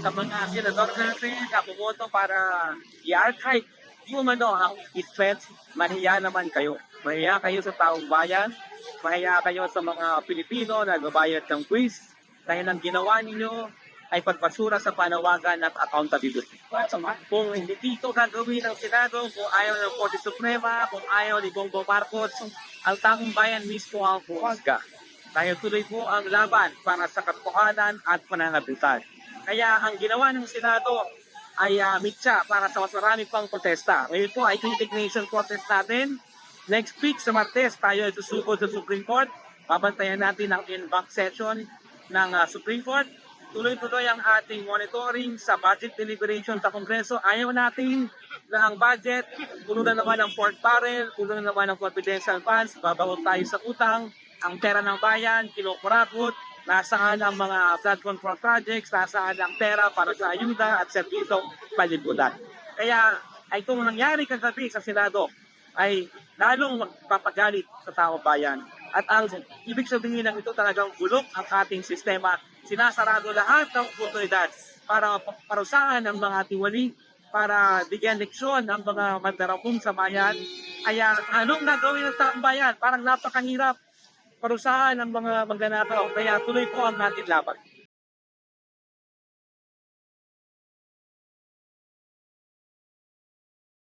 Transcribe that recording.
sa mga senador natin na bumoto para i-archive yung ang strength, mahiya naman kayo. Mahiya kayo sa taong bayan, mahiya kayo sa mga Pilipino na nagbabayad ng quiz dahil ang ginawa ninyo ay pagpasura sa panawagan at accountability. Kung hindi dito gagawin ng Senado, kung ayaw ng Korte Suprema, kung ayaw ni Bongbong Marcos, ang taong bayan mismo ang huwasga. Dahil tuloy po ang laban para sa katotohanan at pananagutan. Kaya ang ginawa ng Senado ay mitya para sa mas marami pang protesta. Ngayon po ay indignation protest natin. Next week sa Martes tayo ay susubod sa Supreme Court. Babantayan natin ang in-bank session ng Supreme Court. Tuloy-tuloy ang ating monitoring sa budget deliberation sa Kongreso. Ayaw natin na ang budget, puno na naman ng pork barrel, puno na naman ng confidential funds, babagot tayo sa utang, ang pera ng bayan, kinukurakot, nasaan ang mga flood control projects, nasaan ang pera para sa ayuda at serbisong palibutan. Kaya ay kung nangyari kagabi sa Senado, ay lalong magpapagalit sa taong bayan. At ang ibig sabihin ng ito talagang bulok ang ating sistema. Sinasarado lahat ng oportunidad para parusahan ang mga tiwali, para bigyan leksyon ang mga mandarapong sa bayan. Kaya anong gagawin ng taong bayan? Parang napakahirap parusahan ang mga magnanakaw. Kaya tuloy po ang ating laban.